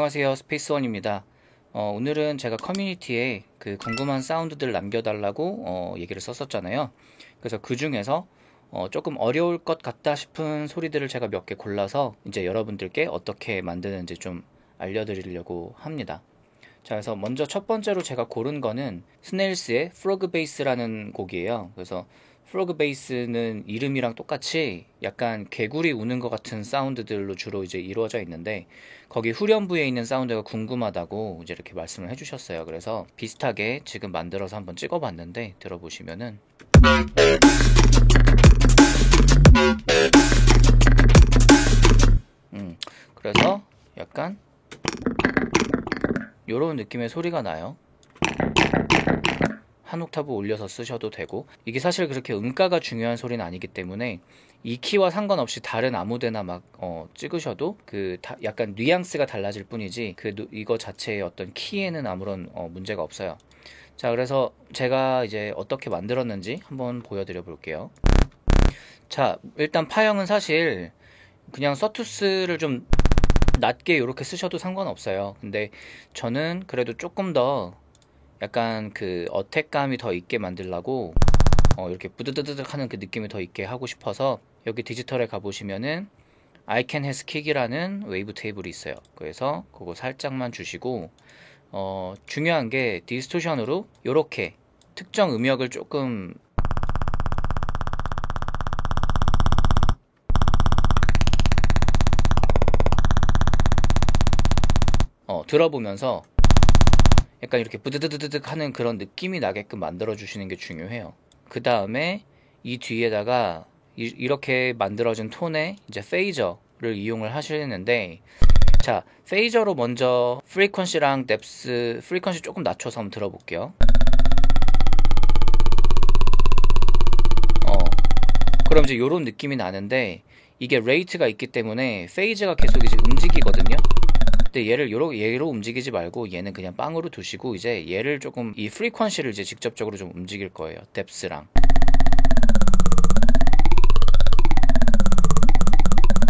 안녕하세요, 스페이스원입니다. 오늘은 제가 커뮤니티에 그 궁금한 사운드들 남겨달라고 얘기를 썼었잖아요. 그래서 그 중에서 조금 어려울 것 같다 싶은 소리들을 제가 몇 개 골라서 이제 여러분들께 어떻게 만드는지 좀 알려드리려고 합니다. 자, 그래서 먼저 첫 번째로 제가 고른 거는 스네일스의 프로그 베이스라는 곡이에요. 그래서 프로그 베이스는 이름이랑 똑같이 약간 개구리 우는 것 같은 사운드들로 주로 이제 이루어져 있는데, 거기 후렴부에 있는 사운드가 궁금하다고 이제 이렇게 말씀을 해주셨어요. 그래서 비슷하게 지금 만들어서 한번 찍어봤는데, 들어보시면은 그래서 약간 요런 느낌의 소리가 나요. 한 옥타브 올려서 쓰셔도 되고, 이게 사실 그렇게 음가가 중요한 소리는 아니기 때문에 이 키와 상관없이 다른 아무데나 막 찍으셔도 약간 뉘앙스가 달라질 뿐이지 이거 자체의 어떤 키에는 아무런 문제가 없어요. 자, 그래서 제가 이제 어떻게 만들었는지 한번 보여드려 볼게요. 자, 일단 파형은 사실 그냥 서투스를 좀 낮게 이렇게 쓰셔도 상관없어요. 근데 저는 그래도 조금 더 약간 그 어택감이 더 있게 만들려고 이렇게 부드드드득 하는 그 느낌이 더 있게 하고 싶어서, 여기 디지털에 가보시면은 I Can Has Kick이라는 웨이브 테이블이 있어요. 그래서 그거 살짝만 주시고, 중요한 게 디스토션으로 이렇게 특정 음역을 조금 들어보면서 약간 이렇게 부드드드득 하는 그런 느낌이 나게끔 만들어 주시는 게 중요해요. 그 다음에 이 뒤에다가 이렇게 만들어진 톤에 이제 페이저를 이용을 하시는데, 자, 페이저로 먼저 프리퀀시랑 뎁스, 프리퀀시 조금 낮춰서 한번 들어볼게요. 그럼 이제 요런 느낌이 나는데, 이게 레이트가 있기 때문에 페이즈가 계속 이제 움직이거든요. 근데 얘를 얘로 움직이지 말고 얘는 그냥 빵으로 두시고, 이제 얘를 조금 이 프리퀀시를 이제 직접적으로 좀 움직일 거예요. 뎁스랑.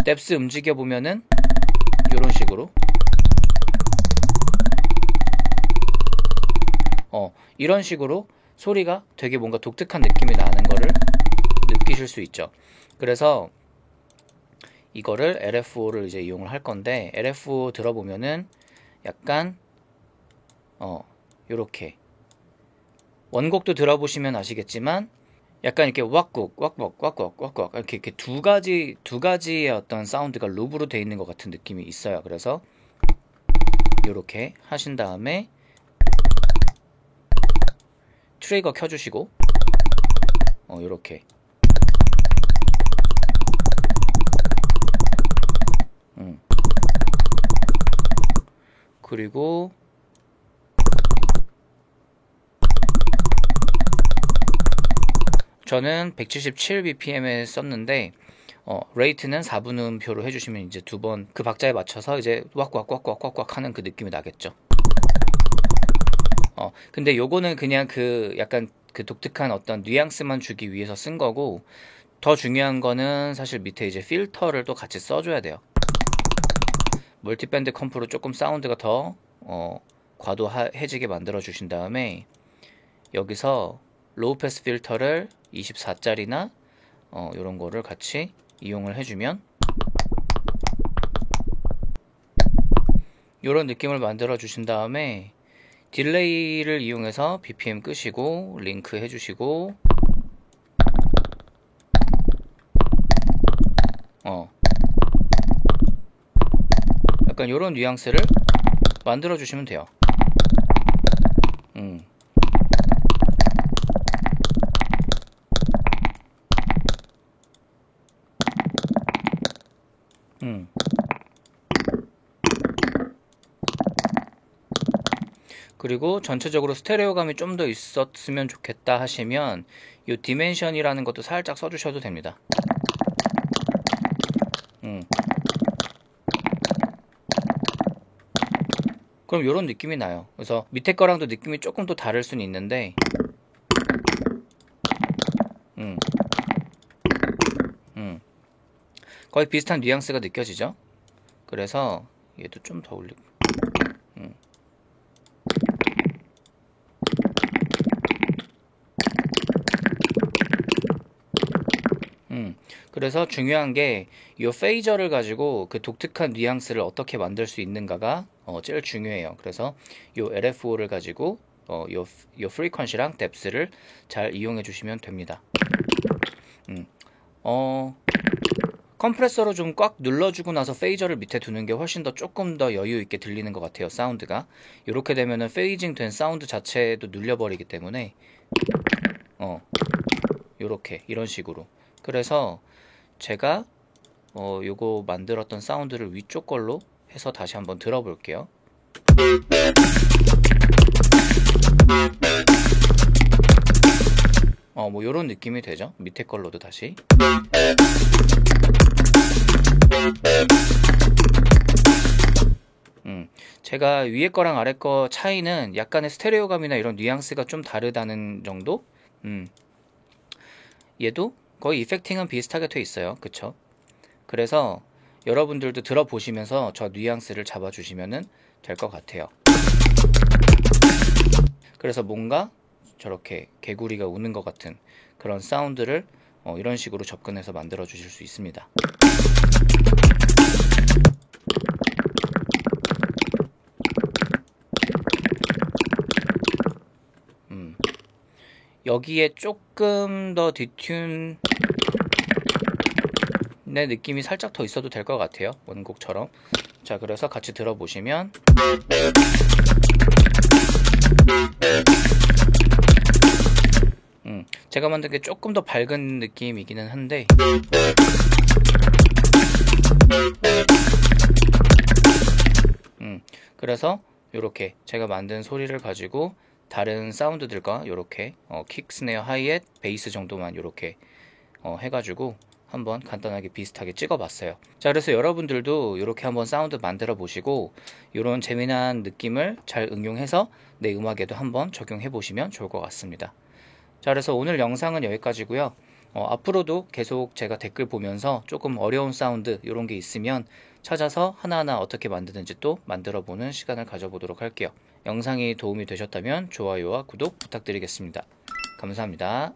뎁스 움직여 보면은 이런 식으로 이런 식으로 소리가 되게 뭔가 독특한 느낌이 나는 거를 느끼실 수 있죠. 그래서 이거를 LFO를 이제 이용을 할 건데, LFO 들어보면은 약간 요렇게 원곡도 들어보시면 아시겠지만 약간 이렇게 왁국 이렇게 두 가지의 어떤 사운드가 루브로 돼 있는 것 같은 느낌이 있어요. 그래서 요렇게 하신 다음에 트리거 켜주시고 요렇게 그리고 저는 177bpm에 썼는데 레이트는 4분음표로 해주시면 이제 두 번 그 박자에 맞춰서 이제 왁왁왁왁왁왁 하는 그 느낌이 나겠죠. 근데 요거는 그냥 그 약간 그 독특한 어떤 뉘앙스만 주기 위해서 쓴 거고, 더 중요한 거는 사실 밑에 이제 필터를 또 같이 써줘야 돼요. 멀티밴드 컴프로 조금 사운드가 더 과도해지게 만들어 주신 다음에 여기서 로우 패스 필터를 24짜리나 요런 거를 같이 이용을 해주면 요런 느낌을 만들어 주신 다음에 딜레이를 이용해서 BPM 끄시고 링크 해주시고 약간 요런 뉘앙스를 만들어 주시면 돼요. 그리고 전체적으로 스테레오감이 좀 더 있었으면 좋겠다 하시면 이 디멘션이라는 것도 살짝 써주셔도 됩니다. 그럼 이런 느낌이 나요. 그래서 밑에 거랑도 느낌이 조금 더 다를 수는 있는데 거의 비슷한 뉘앙스가 느껴지죠. 그래서 얘도 좀 더 올리고 그래서 중요한 게 이 페이저를 가지고 그 독특한 뉘앙스를 어떻게 만들 수 있는가가 제일 중요해요. 그래서 이 LFO를 가지고 요 프리퀀시랑 뎁스를 잘 이용해 주시면 됩니다. 컴프레서로 좀 꽉 눌러주고 나서 페이저를 밑에 두는 게 훨씬 더 조금 더 여유 있게 들리는 것 같아요. 사운드가 이렇게 되면은 페이징 된 사운드 자체도 눌려버리기 때문에 요렇게 이런 식으로. 그래서 제가 요거 만들었던 사운드를 위쪽 걸로 해서 다시 한번 들어볼게요. 뭐 요런 느낌이 되죠. 밑에 걸로도 다시. 제가 위에 거랑 아래 거 차이는 약간의 스테레오감이나 이런 뉘앙스가 좀 다르다는 정도? 얘도 거의 이펙팅은 비슷하게 돼 있어요. 그쵸? 그래서 여러분들도 들어보시면서 저 뉘앙스를 잡아주시면 될 것 같아요. 그래서 뭔가 저렇게 개구리가 우는 것 같은 그런 사운드를 이런 식으로 접근해서 만들어 주실 수 있습니다. 여기에 조금 더 디튠의 느낌이 살짝 더 있어도 될 것 같아요. 원곡처럼. 자, 그래서 같이 들어보시면 제가 만든 게 조금 더 밝은 느낌이기는 한데 그래서 이렇게 제가 만든 소리를 가지고 다른 사운드들과 이렇게 킥, 스네어, 하이햇, 베이스 정도만 이렇게 해가지고 한번 간단하게 비슷하게 찍어봤어요. 자, 그래서 여러분들도 이렇게 한번 사운드 만들어 보시고 이런 재미난 느낌을 잘 응용해서 내 음악에도 한번 적용해 보시면 좋을 것 같습니다. 자, 그래서 오늘 영상은 여기까지고요. 앞으로도 계속 제가 댓글 보면서 조금 어려운 사운드 이런 게 있으면 찾아서 하나하나 어떻게 만드는지 또 만들어 보는 시간을 가져보도록 할게요. 영상이 도움이 되셨다면 좋아요와 구독 부탁드리겠습니다. 감사합니다.